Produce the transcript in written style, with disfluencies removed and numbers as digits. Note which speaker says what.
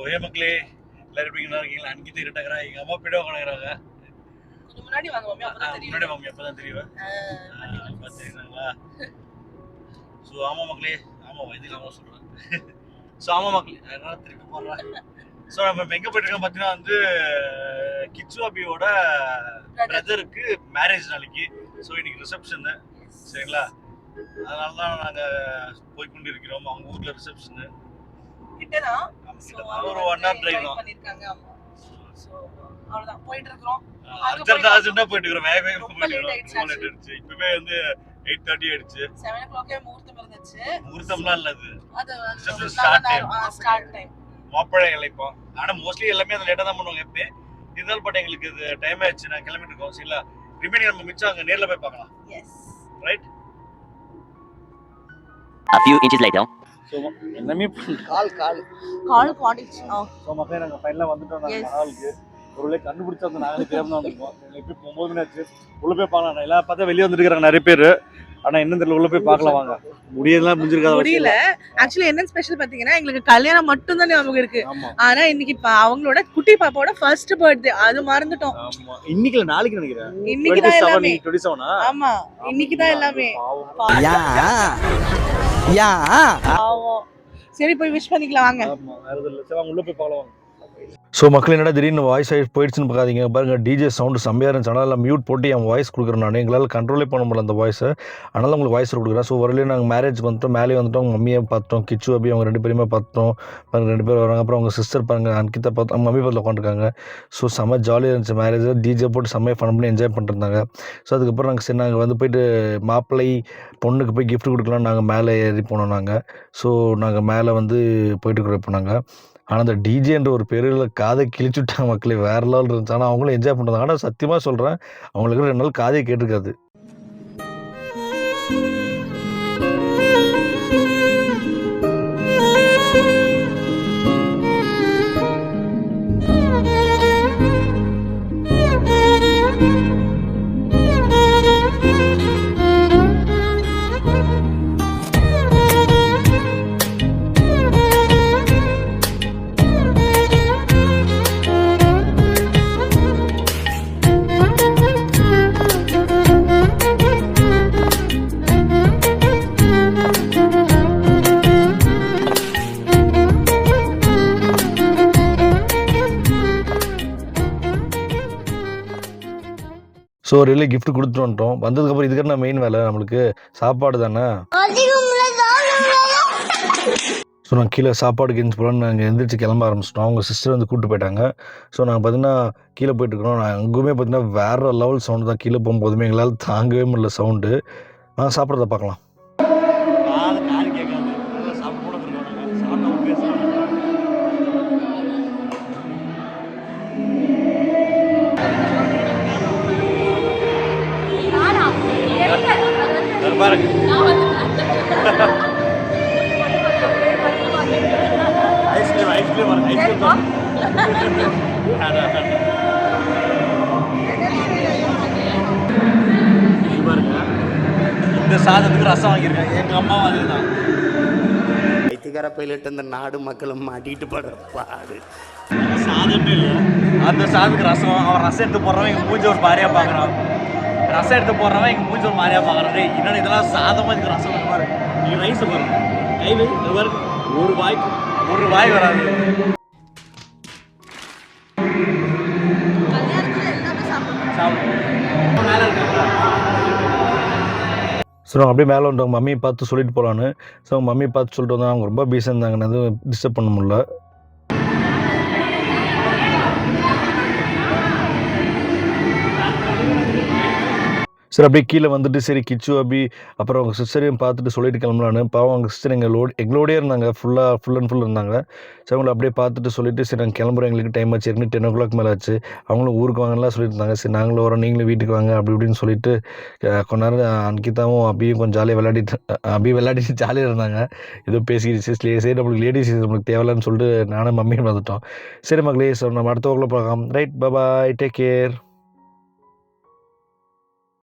Speaker 1: ஒரே மக்களே எல்லாரும் எப்படி இருக்கீங்களா? அன்னைக்கு இருட்டாகிறா, எங்க அம்மா போய்ட்டு உட்காந்துக்கிறாங்க.
Speaker 2: கொஞ்சம் முன்னாடி வாங்க மம்மி, அப்பதான் தெரியும்.
Speaker 1: முன்னாடி மம்மி அப்பதான் தெரியும். பாத்தீங்களா? ஸோ ஆமா மக்களே, ஆமா இதுல ஆமா சொல்றேன். ஸோ ஆமா மக்களே, அதனால திருப்பி போடுறேன். ஸோ நம்ம எங்க போயிட்டு இருக்கோம் பார்த்தீங்கன்னா வந்து கிட்சுவாபியோட பிரதருக்கு மேரேஜ் நாளைக்கு. ஸோ இன்னைக்கு ரிசப்ஷனு, சரிங்களா? அதனால தான் நாங்கள் போய்கொண்டு இருக்கிறோம். அவங்க ஊர்ல ரிசப்ஷனு
Speaker 2: கிட்டதான்,
Speaker 1: ஒரு 1 hour டிரைவ் தான்
Speaker 2: பண்ணிருக்காங்க. ஆமா, சோ அவ்வளவுதான் போயிட்டு இருக்கோம்.
Speaker 1: அர்ஜென்ட்டா போயிட்டு இருக்கோம். வேகமா போயிட்டு இருக்கோம். இப்பவே வந்து 8:30 ஆயிடுச்சு.
Speaker 2: 7 o'clock முகூர்த்தம் இருந்துச்சு.
Speaker 1: முகூர்த்தம்லாம் இல்ல
Speaker 2: அது
Speaker 1: ஸ்டார்ட் டைம். மாப்பிள்ளை இழைப்போம். ஆனா மோஸ்ட்லி எல்லாமே அந்த லேட்டா தான் பண்ணுவாங்க எப்பே. இருந்தாலும் பட் எங்களுக்கு இது டைம் ஆயிடுச்சு. நான் கிளம்பிட்டு இருக்கோம். சரிங்களா? ரிமைனிங் நம்ம மிச்சம் அங்க நேர்ல போய் பார்க்கலாம்.
Speaker 2: Yes,
Speaker 1: right.
Speaker 3: A few inches later.
Speaker 1: So எல்லாமே
Speaker 2: கால் பாடிச்சு.
Speaker 1: சோ மக்களே நாங்க ஃபைனலா வந்துட்டோம். நாங்க மணாலுக்கு ஒருவேளை கண்டுபிடிச்சா வந்து நாங்களே தேர்ந்து வந்திருக்கோம். இப்போ 9 மணி ஆச்சு. உள்ள போய் பார்க்கலாம். எல்லாம் பார்த்தா வெளியே வந்துருக்காங்க நிறைய பேர். ஆனா என்ன தெரியல, உள்ள போய் பார்க்கலாம் வாங்க. முடியெல்லாம் முடிஞ்சிருக்காது.
Speaker 2: முடியல. ஆக்சுவலி என்ன ஸ்பெஷல் பாத்தீங்கன்னா, எங்களுக்கு கல்யாணம் மட்டும் தான் ஞாபகம் இருக்கு. ஆனா இன்னைக்கு அவங்களோட குட்டி பாப்பாவோட ஃபர்ஸ்ட் பர்த்டே, அது மறந்துட்டோம்.
Speaker 1: ஆமா, இன்னைக்கு இல்ல நாளைக்கு நினைக்கிறேன்.
Speaker 2: இன்னைக்கு தான் எல்லாமே.
Speaker 1: 27
Speaker 2: ஆமா, இன்னைக்கு தான் எல்லாமே. சரி போய் விஷ் பண்ணிக்கலாம் வாங்க.
Speaker 1: ஆமா, வேற எதுவும் இல்ல. சரி உள்ள போய் பார்க்கலாம் வாங்க.
Speaker 4: ஸோ மக்கள் என்னடா திடீர்னு வாய்ஸ் போயிடுச்சுன்னு பார்க்காதீங்க. பாருங்கள், டிஜே சவுண்டு செம்மையாக இருந்துச்சு. அதனால் மியூட் போட்டு என் வாய்ஸ் கொடுக்குறேன். நான் எங்களால் கண்ட்ரோலே பண்ண முடியல அந்த வாய்ஸை. அதனால் உங்களுக்கு வாய்ஸ் கொடுக்குறேன். ஸோ வரலையும் நாங்கள் மேரேஜ் வந்துட்டோம், மேலே வந்துட்டோம். அவங்க மம்மியை பார்த்தோம், கிச்சு அபி அவங்க 2 பேருமே பார்த்தோம். பாருங்கள் 2 பேர் வராங்க. அப்புறம் அவங்க சிஸ்டர் பாருங்கள் அன்கிதா பார்த்தோம். அவங்க மம்மி பார்த்து உட்காந்துருக்காங்க. ஸோ செம்ம ஜாலியாக இருந்துச்சு மேரேஜ். டிஜே போட்டு செம்மையாக ஃபன் பண்ணி என்ஜாய் பண்ணிருந்தாங்க. ஸோ அதுக்கப்புறம் நாங்கள் சரி நாங்கள் வந்து போயிட்டு மாப்பிள்ளை பொண்ணுக்கு போய் கிஃப்ட் கொடுக்கலாம் நாங்கள் மேலே ஏறி போனோம் நாங்கள். ஸோ நாங்கள் மேலே வந்து போயிட்டு இருக்கிறோம் இப்போ நாங்கள். ஆனால் அந்த டிஜேன்ற ஒரு பேரில் காதை கிழிச்சு விட்டாங்க மக்களே, வேறு லெவல் இருந்துச்சு. ஆனால் அவங்களும் என்ஜாய் பண்ணுறாங்க. ஆனால் சத்தியமாக சொல்கிறேன், அவங்களுக்கு 2 நாள் காதே கேட்டிருக்காது. ஸோ ரியலி கிஃப்ட் கொடுத்துட்டு வந்துட்டோம். வந்ததுக்கப்புறம் இதுக்கான மெயின் வேலை நம்மளுக்கு சாப்பாடு தானே. ஸோ நாங்கள் கீழே சாப்பாடுக்கு எந்திரிச்சு போகலான்னு நாங்கள் எந்திரிச்சு கிளம்ப ஆரம்பிச்சிட்டோம். அவங்க சிஸ்டர் வந்து கூப்பிட்டு போயிட்டாங்க. ஸோ நாங்கள் பார்த்தீங்கன்னா கீழே போயிட்டுருக்கோம். நான் அங்குமே பார்த்தீங்கன்னா வேறு லெவல் சவுண்டு தான். கீழே போகும்போதுமே எங்களால் தாங்கவே முடியல சவுண்டு. நாங்கள் சாப்பிட்றத பார்க்கலாம்.
Speaker 1: பாருங்க ஐஸ்கிரீம் இந்த சாதத்துக்கு ரசம் வாங்கியிருக்காங்க எங்க அம்மா. அதுதான்
Speaker 5: வைத்தியகார பைலட் அந்த நாடு மக்களும் மாட்டிட்டு படுற பாடு.
Speaker 1: சாதமே இல்லை, அந்த சாதத்துக்கு ரசம். அவன் ரசம் எடுத்து போடுறவன் எங்க மூஞ்சி ஒரு மாதிரியா பார்க்குறான். ரசம் எடுத்து போடுறவன் எங்க மூஞ்சி ஒரு மாதிரியா பார்க்குறான். இன்னொன்று இதெல்லாம் சாதமாக இதுக்கு ரசம் பாரு. நீ ரைஸ் பாருங்க, கை பாரு, ஒரு வாய் வராது.
Speaker 4: ஸோ நாங்கள் அப்படியே மேலே வந்துட்டோம். மம்மியை பார்த்து சொல்லிட்டு போகலான்னு. ஸோ மம்மியை பார்த்து சொல்லிட்டு வந்தோம். அவங்க ரொம்ப பிஸியாக இருந்தாங்க, நான் எதுவும் டிஸ்டர்ப் பண்ண முடியல. சரி அப்படியே கீழே வந்துட்டு சரி கிச்சு அபி அப்புறம் அவங்க சிஸ்டரையும் பார்த்துட்டு சொல்லிட்டு கிளம்பலான்னு. பாவம் அவங்க சிஸ்டர் எங்களோடய இருந்தாங்க, ஃபுல் அண்ட் ஃபுல் இருந்தாங்க. சரி அவங்கள அப்படியே பார்த்துட்டு சொல்லிட்டு சரி நாங்கள் கிளம்புறோம், எங்களுக்கு டைம் ஆச்சு, 10 o'clock மேலே ஆச்சு. அவங்களும் ஊருக்கு வாங்கலாம் சொல்லிட்டு இருந்தாங்க. சரி நாங்களும் வரோம், நீங்களும் வீட்டுக்கு வாங்க அப்படி இப்படின்னு சொல்லிட்டு கொஞ்ச நேரம் அன்கிதாவும் அபியும் கொஞ்சம் ஜாலியாக விளையாடிட்டு ஜாலியாக இருந்தாங்க. ஏதோ பேசிக்கிட்டு சரி நம்மளுக்கு லேடிஸ் நம்மளுக்கு தேவையில்லன்னு சொல்லிட்டு நானும் மம்மியும் வந்துட்டோம். சரி மக்களே, ஸோ நம்ம அடுத்த வகுப்பில் பார்க்கலாம். ரைட், பாய், டேக் கேர்.